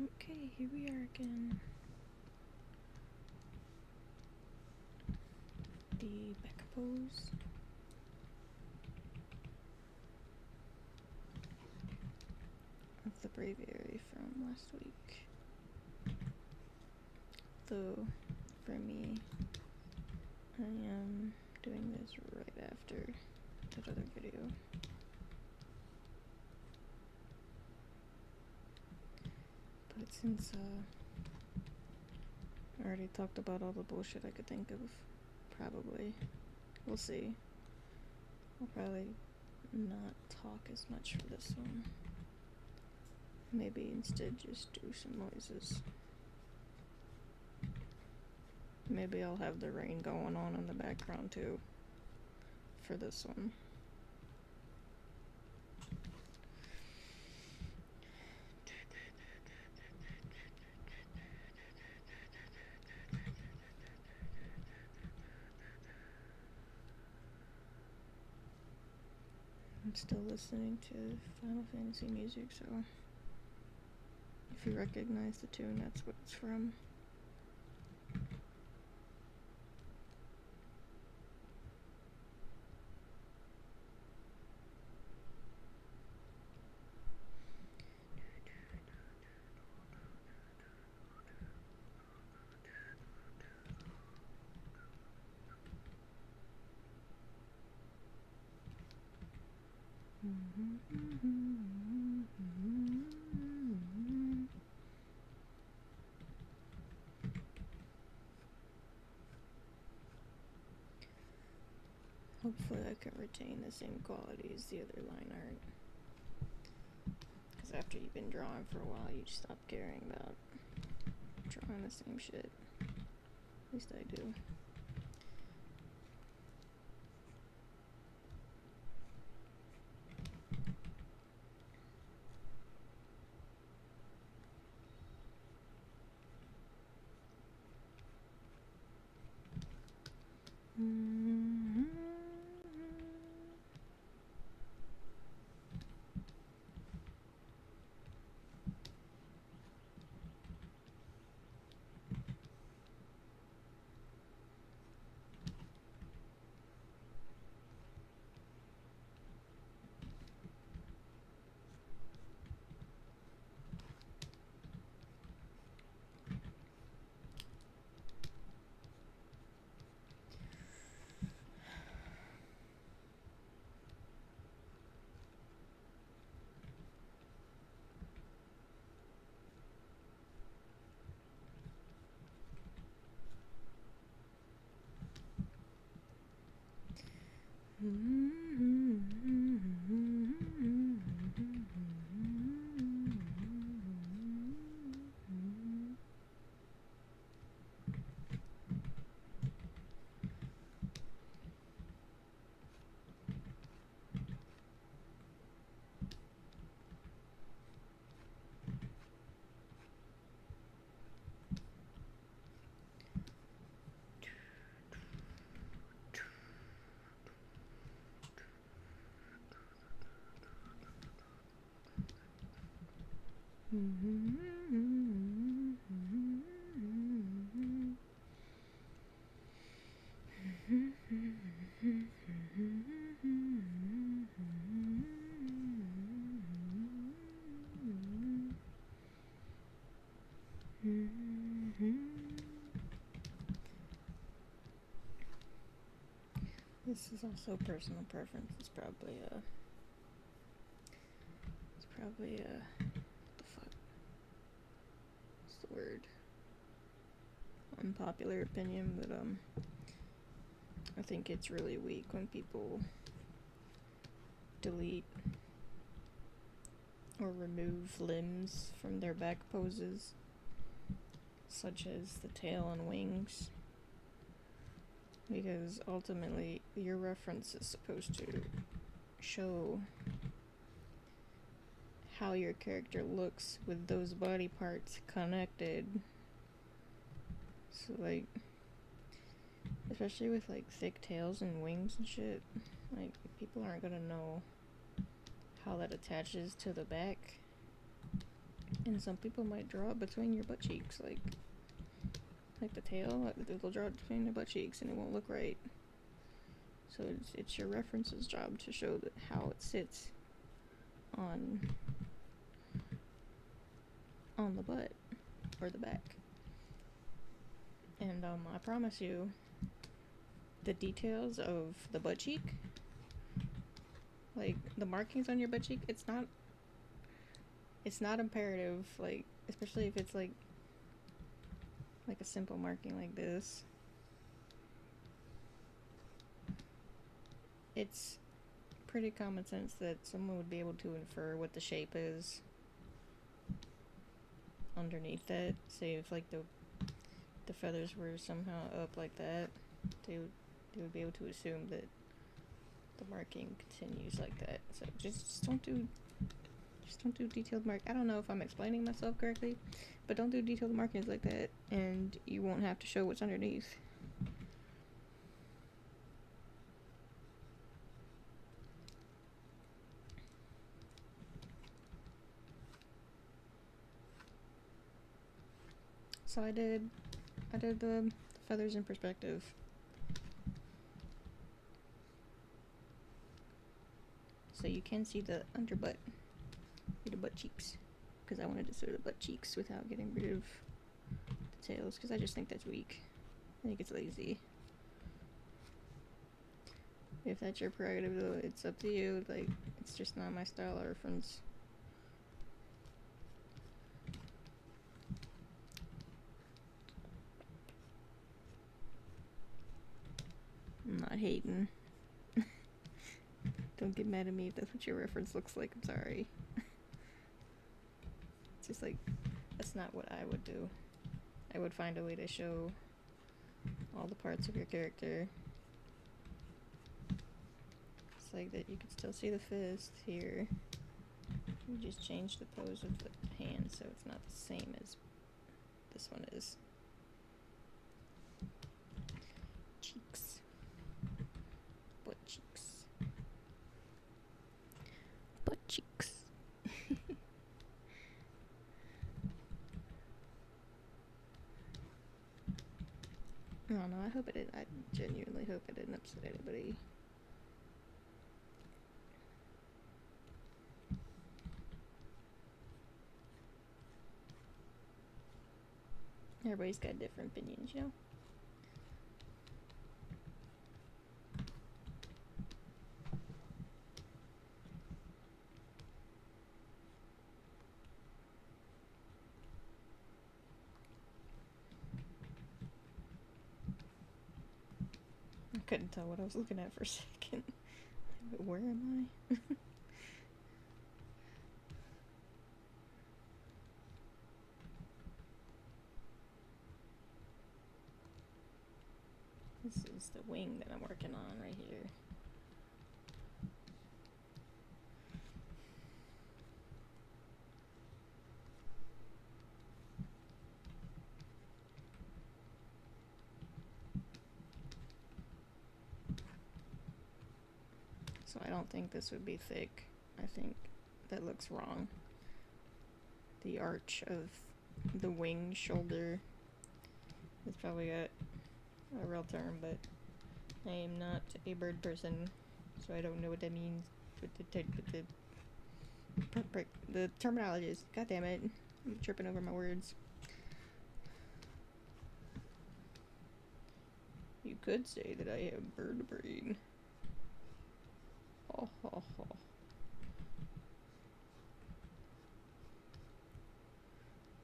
Okay, here we are again. The back pose. Of the braviary from last week. Though, for me, I am doing this right after that other video. But since I already talked about all the bullshit I could think of, probably, we'll see. I'll probably not talk as much for this one. Maybe instead just do some noises. Maybe I'll have the rain going on in the background too for this one. I'm still listening to Final Fantasy music, so if you recognize the tune, that's what it's from. Hopefully I can retain the same quality as the other line art. Because after you've been drawing for a while, you just stop caring about drawing the same shit. At least I do. This is also personal preference. It's probably the fuck? What's the word? Unpopular opinion, but I think it's really weak when people delete or remove limbs from their back poses, such as the tail and wings, because ultimately your reference is supposed to show how your character looks with those body parts connected. So like, especially with like thick tails and wings and shit, like people aren't gonna know how that attaches to the back And some people might draw it between your butt cheeks, like the tail. They'll draw it between the butt cheeks, and it won't look right. So it's your reference's job to show that how it sits on the butt or the back. And I promise you, the details of the butt cheek, like the markings on your butt cheek, it's not imperative, like especially if it's like a simple marking like this. It's pretty common sense that someone would be able to infer what the shape is underneath that. Say if like the feathers were somehow up like that, they would be able to assume that the marking continues like that. So just don't do detailed mark. I don't know if I'm explaining myself correctly, but don't do detailed markings like that, and you won't have to show what's underneath. So I did the feathers in perspective. So you can see the underbutt, the butt cheeks, because I wanted to show the butt cheeks without getting rid of the tails, because I just think that's weak. I think it's lazy. If that's your prerogative, though, it's up to you. Like, it's just not my style of reference. I'm not hating. Don't get mad at me if that's what your reference looks like. I'm sorry. It's just like, that's not what I would do. I would find a way to show all the parts of your character. It's like that you can still see the fist here. You just change the pose of the hand so it's not the same as this one is. Cheeks. Butt cheeks. Butt cheeks. I don't know, I genuinely hope it didn't upset anybody. Everybody's got different opinions, you know? I couldn't tell what I was looking at for a second. Where am I? This is the wing that I'm working on right here. So I don't think this would be thick. I think that looks wrong. The arch of the wing shoulder is probably a real term, but I am not a bird person, so I don't know what that means. The terminology is, god damn it, I'm tripping over my words. You could say that I have bird brain. Ho ho ho.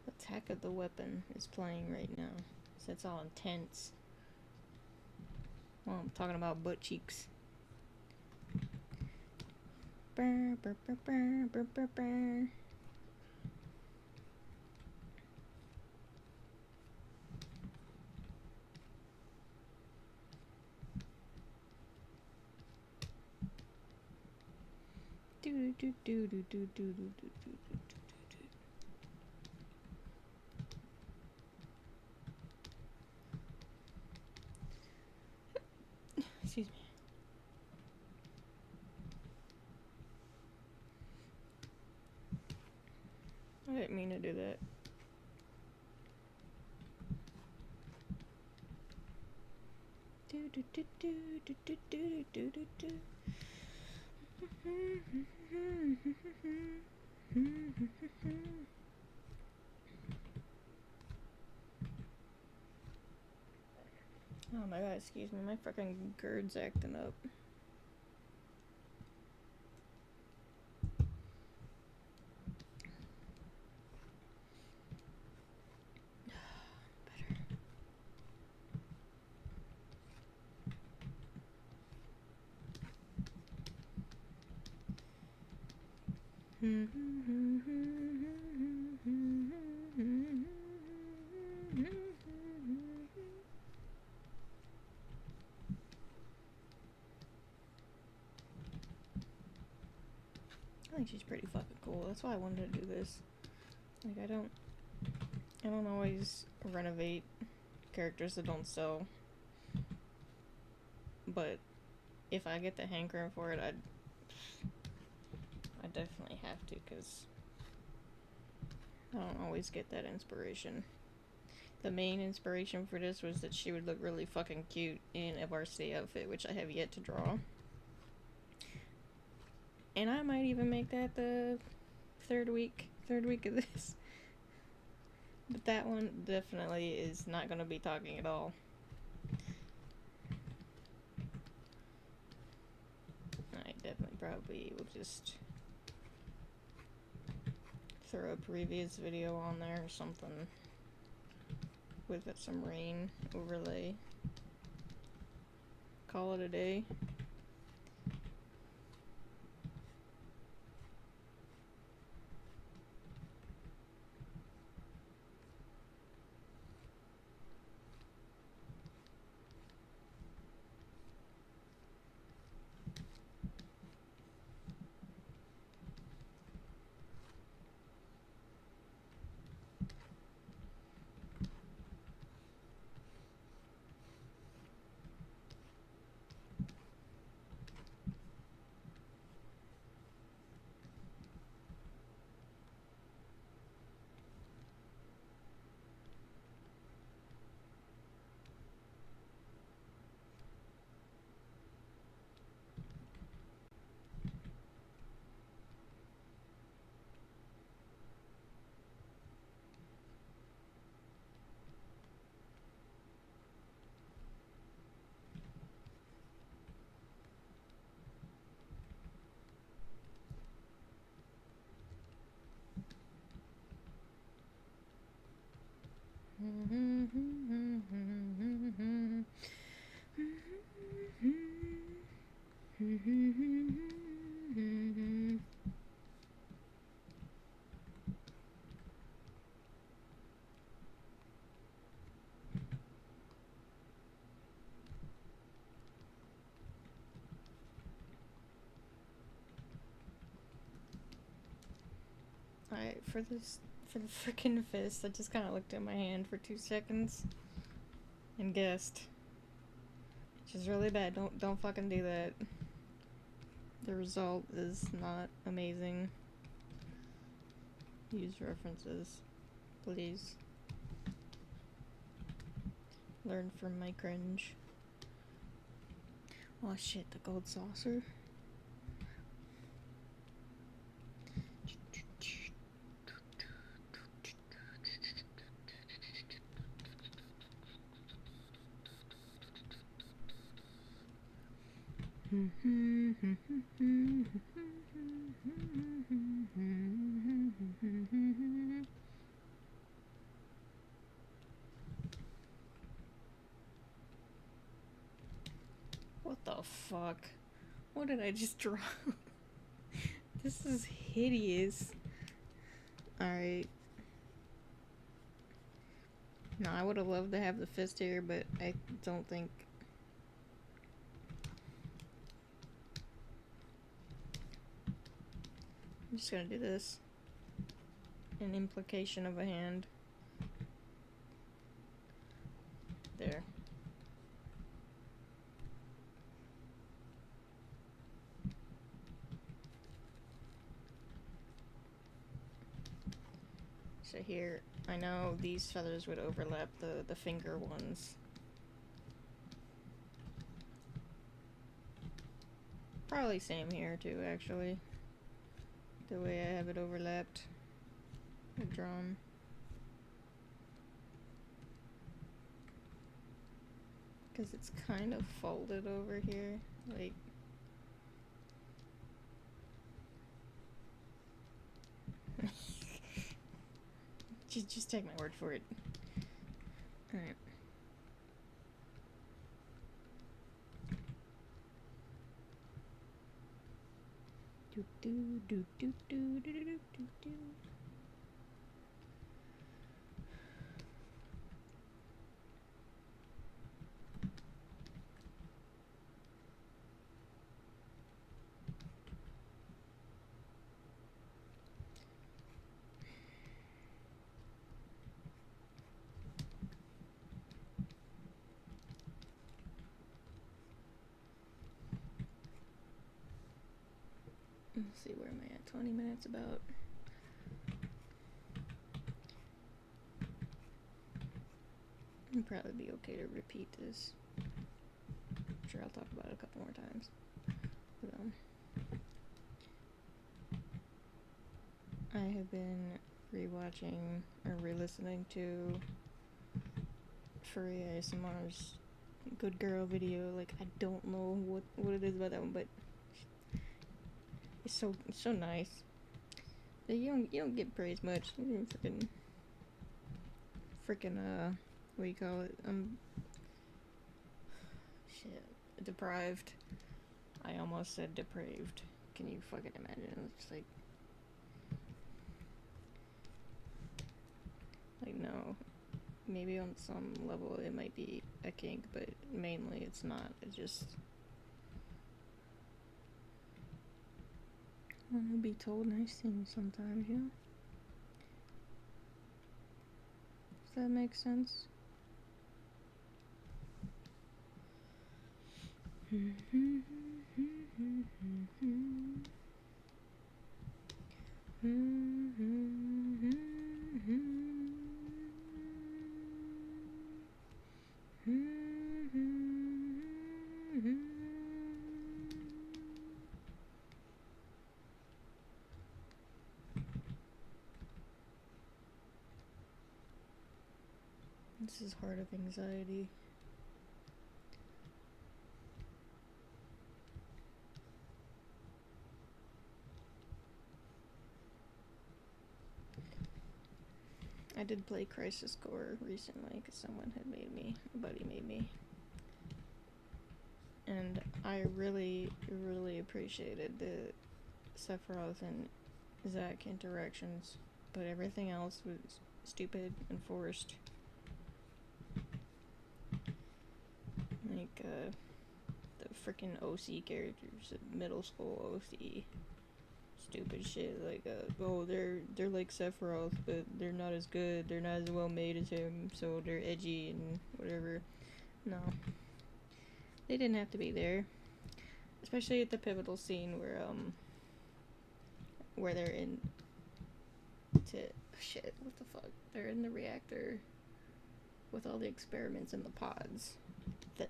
Attack of the weapon is playing right now, so it's all intense. Well, I'm talking about butt cheeks. Burr, burr, burr, burr, burr, burr, burr. Do do do do do do do do do do. Excuse me. I didn't mean to do that. Do do do do do do do do do do. Oh my god, excuse me, my fucking GERD's acting up. I think she's pretty fucking cool. That's why I wanted to do this. Like, I don't always renovate characters that don't sell. But if I get the hankering for it, I definitely have to, because I don't always get that inspiration. The main inspiration for this was that she would look really fucking cute in a varsity outfit, which I have yet to draw. And I might even make that the third week of this. But that one definitely is not going to be talking at all. I definitely probably will just throw a previous video on there or something with some rain overlay. Call it a day. Alright, for the freaking fist, I just kind of looked at my hand for 2 seconds and guessed. Which is really bad. Don't fucking do that. The result is not amazing. Use references, please. Learn from my cringe. Oh shit, the gold saucer. What the fuck? What did I just draw? This is hideous. Alright. No, I would have loved to have the fist here, but I don't think... I'm just gonna do this. An implication of a hand. There. So here, I know these feathers would overlap the finger ones. Probably same here too, actually. The way I have it overlapped. Drawn. Because it's kind of folded over here. Like, just take my word for it. Alright. Do do do do do do do do do. Let's see, where am I at? 20 minutes about. It'll probably be okay to repeat this. I'm sure I'll talk about it a couple more times. But, I have been rewatching or re-listening to furry ASMR's Good Girl video. Like, I don't know what it is about that one, but it's so nice. You don't get praised much. You freaking what do you call it? Shit, deprived. I almost said depraved. Can you fucking imagine? It's like no. Maybe on some level it might be a kink, but mainly it's not. It just I want to be told nice things sometimes, you know? Does that make sense? This is Heart of Anxiety. I did play Crisis Core recently because someone had made me, a buddy made me. And I really, really appreciated the Sephiroth and Zack interactions, but everything else was stupid and forced. Like, the freaking OC characters, middle school OC. Stupid shit, like, oh, they're like Sephiroth, but they're not as good, they're not as well made as him, so they're edgy and whatever. No. They didn't have to be there. Especially at the pivotal scene where they're in shit, what the fuck? They're in the reactor with all the experiments in the pods.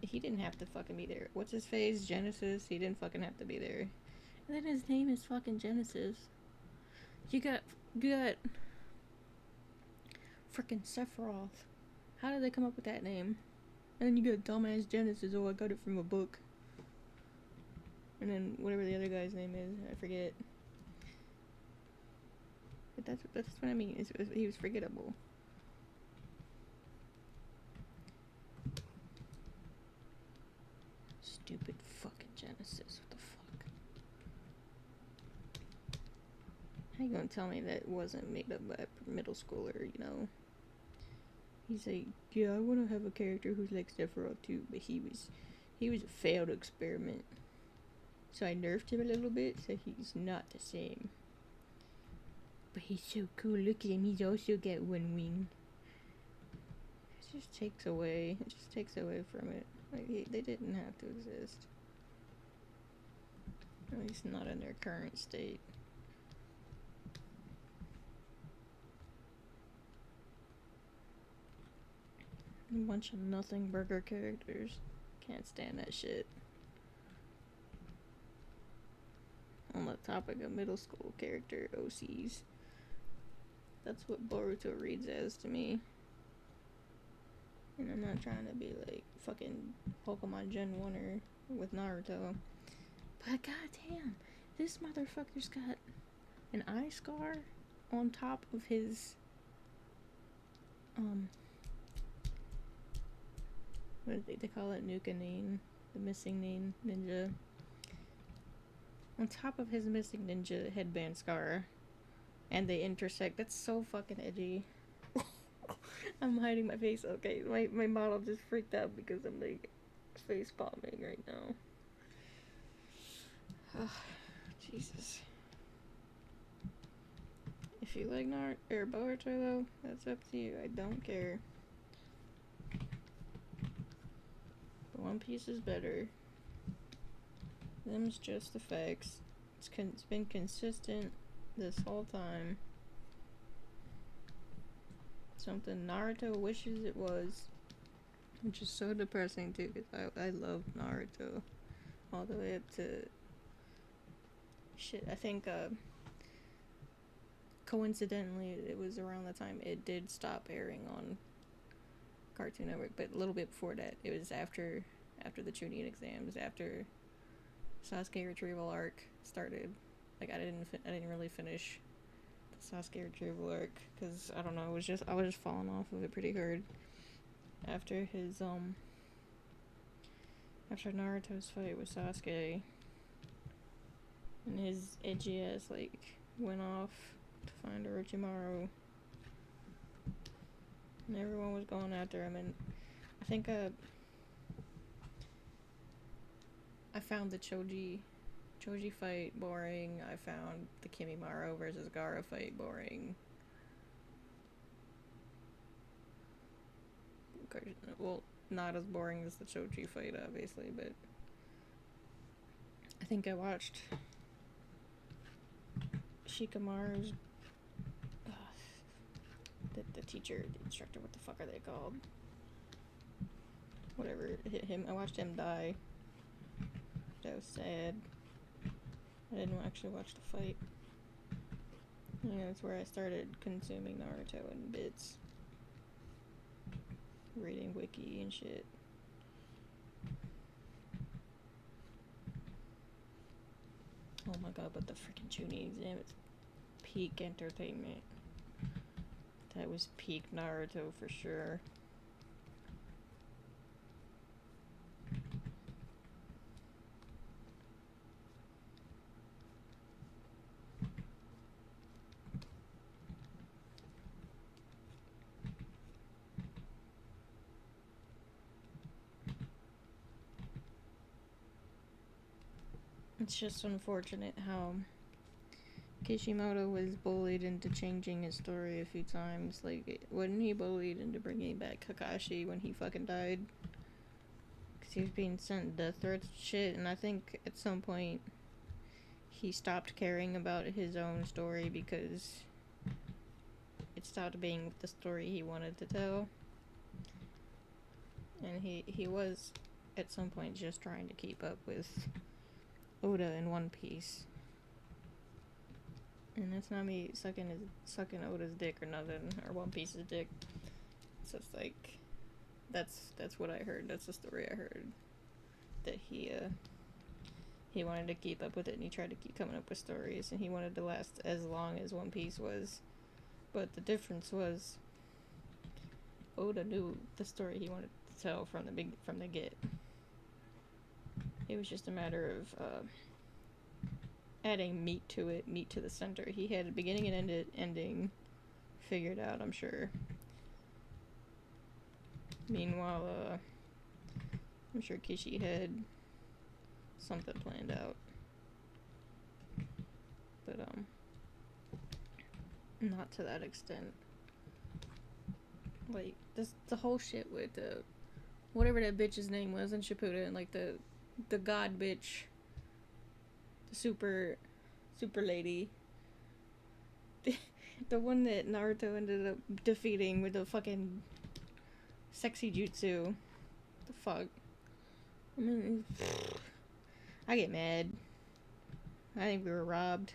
He didn't have to fucking be there. What's his face? Genesis? He didn't fucking have to be there. And then his name is fucking Genesis. You got frickin' Sephiroth. How did they come up with that name? And then you got dumbass Genesis. Oh, I got it from a book. And then whatever the other guy's name is, I forget. But that's what I mean. He was forgettable. Stupid fucking Genesis. What the fuck? How you gonna tell me that wasn't made up by a middle schooler, you know? He's like, yeah, I wanna have a character who's like Sephiroth too, but he was a failed experiment. So I nerfed him a little bit, so he's not the same. But he's so cool, look at him, he's also got one wing. It just takes away from it. Like, they didn't have to exist. At least not in their current state. A bunch of nothing burger characters. Can't stand that shit. On the topic of middle school character OCs. That's what Boruto reads as to me. And I'm not trying to be like fucking Pokemon Gen 1er with Naruto. But goddamn, this motherfucker's got an eye scar on top of his what do they call it? Nukanine, the missing ninja. On top of his missing ninja headband scar, and they intersect. That's so fucking edgy. I'm hiding my face. Okay, my model just freaked out because I'm like face palming right now. Oh, Jesus. If you like Boruto though, that's up to you. I don't care. But One Piece is better. Them's just the facts. It's been consistent this whole time. Something Naruto wishes it was. Which is so depressing too, because I love Naruto. All the way up to... Shit, I think, coincidentally, it was around the time it did stop airing on Cartoon Network, but a little bit before that. It was after the Chunin exams, after Sasuke retrieval arc started. Like, I didn't really finish the Sasuke retrieval arc, because, I don't know, I was just falling off of it pretty hard. After his, after Naruto's fight with Sasuke, and his edgy ass, like, went off to find Orochimaru, and everyone was going after him, and I think, I found the Choji fight boring. I found the Kimimaro versus Gaara fight boring. Well, not as boring as the Choji fight, obviously, but I think I watched Shikamaru's the teacher, the instructor, what the fuck are they called? Whatever, hit him. I watched him die. That was sad. I didn't actually watch the fight. Yeah, that's where I started consuming Naruto in bits. Reading wiki and shit. Oh my god, but the freaking Chunin exam, it's peak entertainment. That was peak Naruto for sure. It's just unfortunate how Kishimoto was bullied into changing his story a few times. Like, wasn't he bullied into bringing back Kakashi when he fucking died? Because he was being sent death threats and shit, and I think at some point he stopped caring about his own story because it stopped being the story he wanted to tell. And he was at some point just trying to keep up with Oda in One Piece. And that's not me sucking Oda's dick or nothing, or One Piece's dick. It's just like, that's what I heard. That's the story I heard. That he wanted to keep up with it, and he tried to keep coming up with stories, and he wanted to last as long as One Piece was. But the difference was, Oda knew the story he wanted to tell from the get. It was just a matter of adding meat to it, meat to the center. He had a beginning and ending figured out, I'm sure. Meanwhile, I'm sure Kishi had something planned out. But, not to that extent. Like, the whole shit with whatever that bitch's name was in Shippuden, like the god bitch, the super lady, the one that Naruto ended up defeating with the fucking Sexy jutsu. The fuck? I mean, I get mad. I think we were robbed.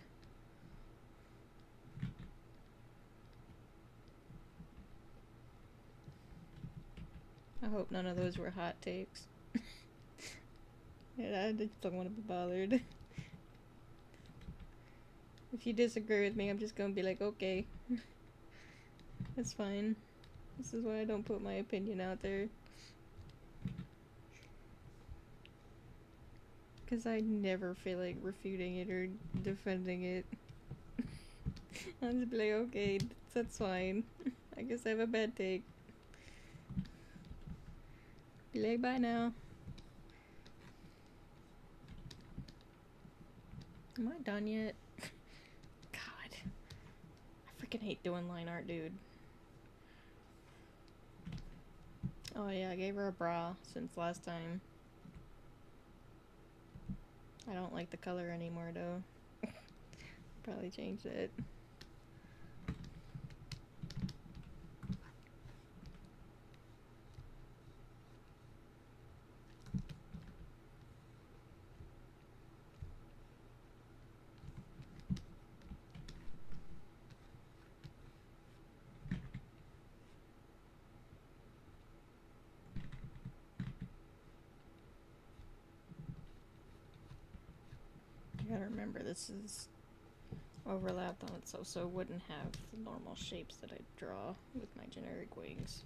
I hope none of those were hot takes. Yeah, I just don't want to be bothered. If you disagree with me, I'm just gonna be like, okay. That's fine. This is why I don't put my opinion out there. Because I never feel like refuting it or defending it. I'll just be like, okay, that's fine. I guess I have a bad take. Be like, bye now. Am I done yet? God. I freaking hate doing line art, dude. Oh yeah, I gave her a bra since last time. I don't like the color anymore though. Probably change it. I gotta remember this is overlapped on it so it wouldn't have the normal shapes that I draw with my generic wings.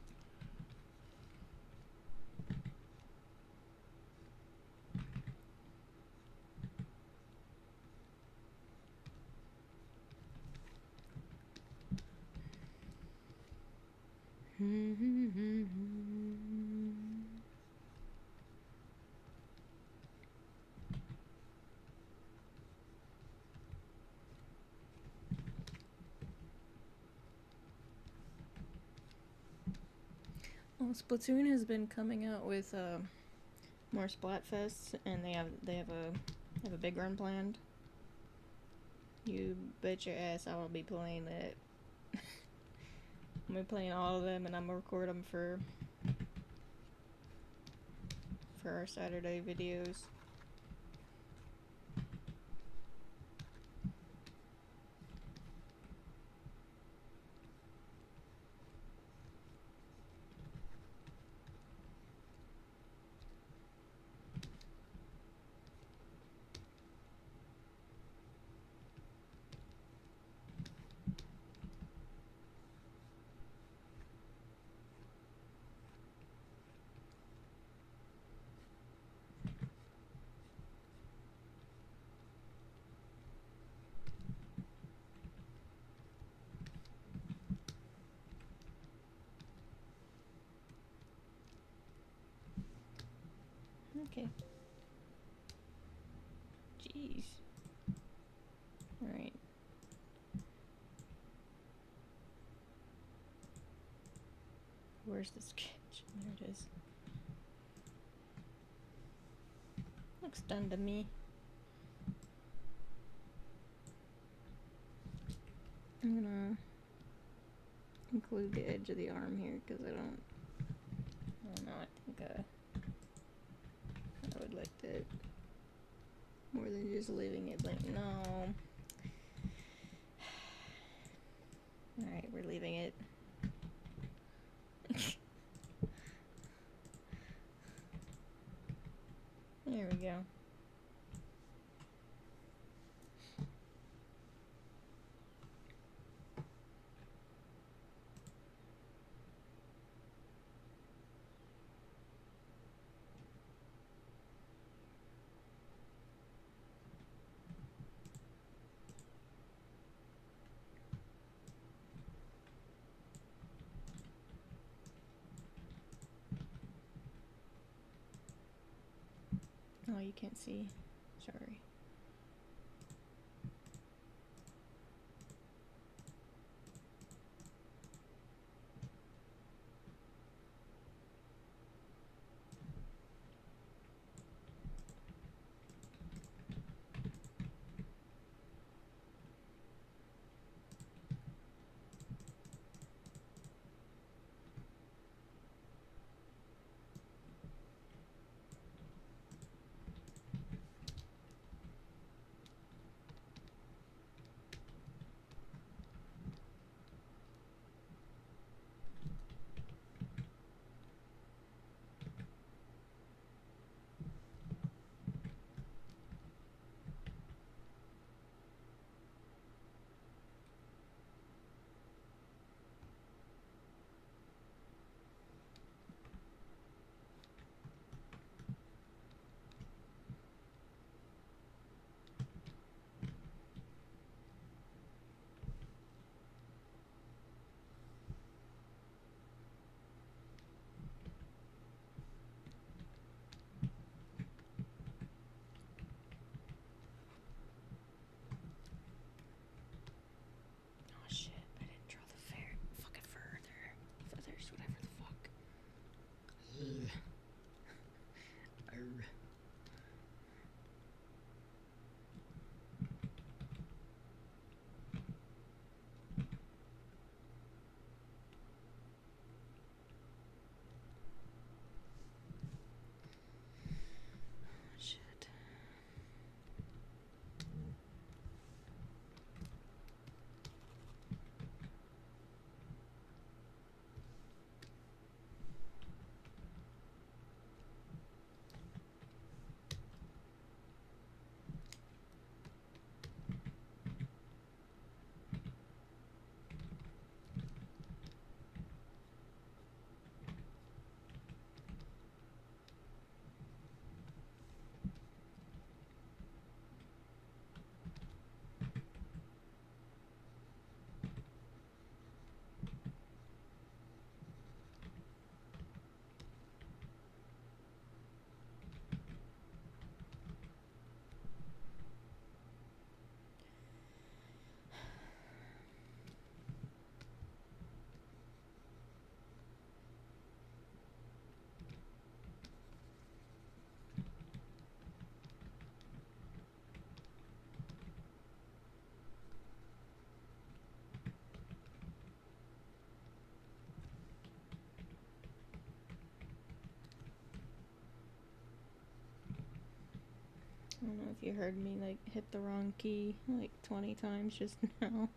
Well, Splatoon has been coming out with more Splatfests, and they have a big run planned. You bet your ass I will be playing that. I'm gonna be playing all of them, and I'm gonna record them for our Saturday videos. Okay. Jeez. Alright. Where's the sketch? There it is. Looks done to me. I'm gonna include the edge of the arm here because I don't know, I think I would like that more than just leaving it like, no. Alright, we're leaving it. There we go. Oh, you can't see. Sorry. I don't know if you heard me like hit the wrong key like 20 times just now.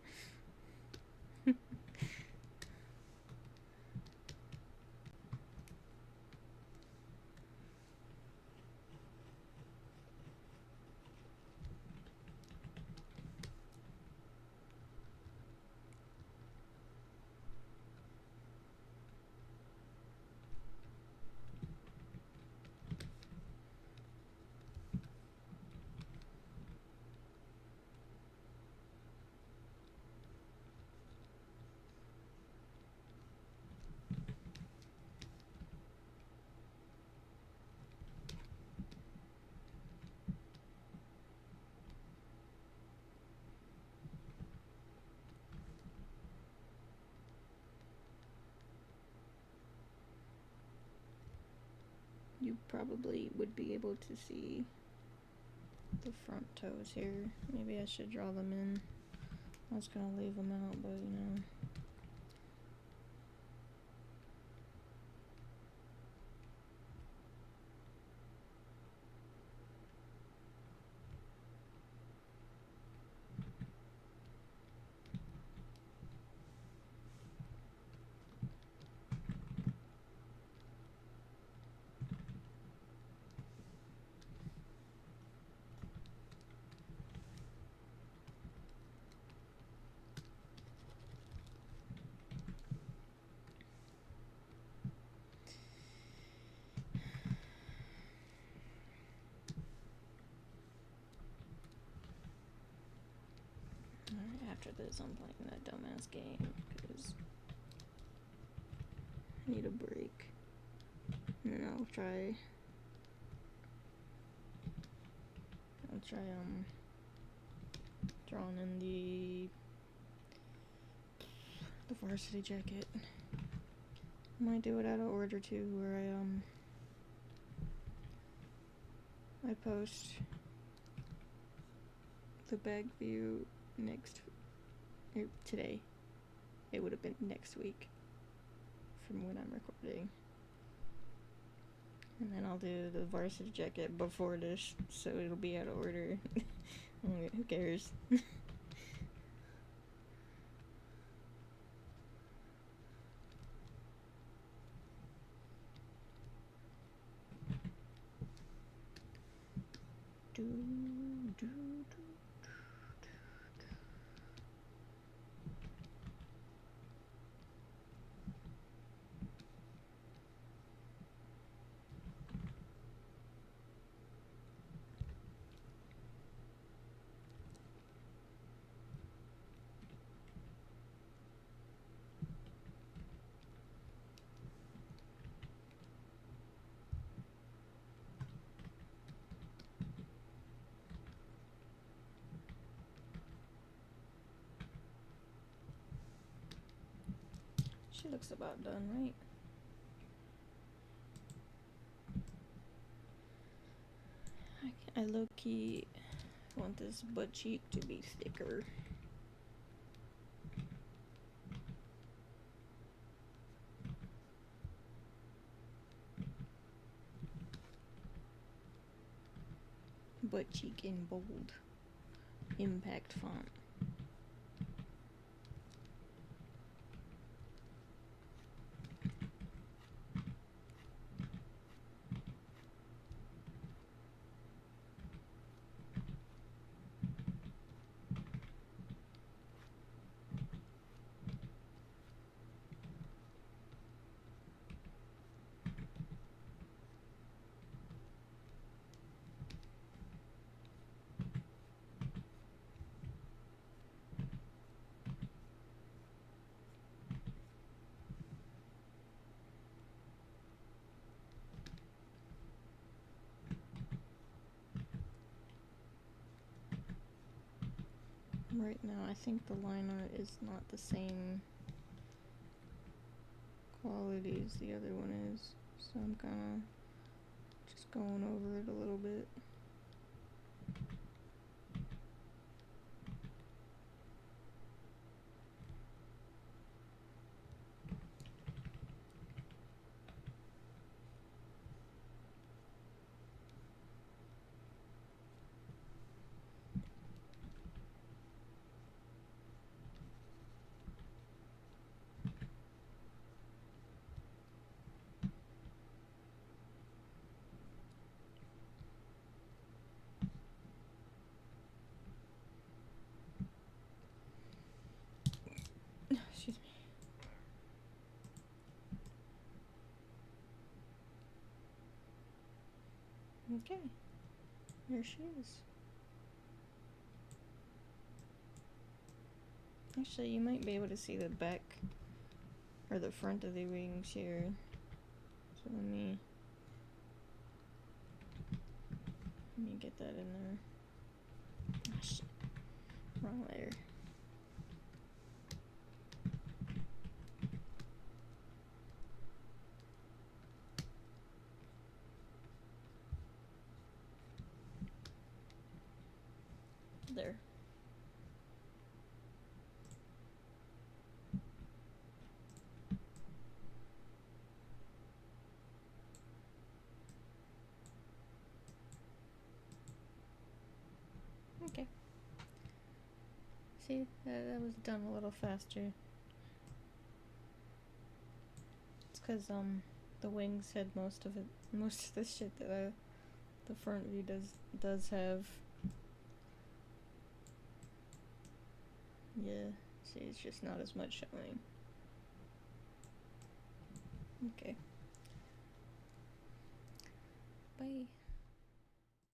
You probably would be able to see the front toes here. Maybe I should draw them in. I was gonna leave them out, but you know. Alright, after this I'm playing that dumbass game because I need a break. And then I'll try drawing in the varsity jacket. Might do it out of order too, where I post the bag view today. It would have been next week from when I'm recording. And then I'll do the varsity jacket before this, so it'll be out of order. Who cares? She looks about done, right? I low-key want this butt cheek to be thicker. Butt cheek in bold. Impact font. Right now, I think the line art is not the same quality as the other one is, so I'm kinda just going over it a little bit. Okay. There she is. Actually, you might be able to see the back or the front of the wings here. So let me get that in there. Oh shit. Wrong layer. There. Okay. See, that was done a little faster. It's because the wings had most of the shit that the front view does have. Yeah, see, it's just not as much showing. Okay. Bye.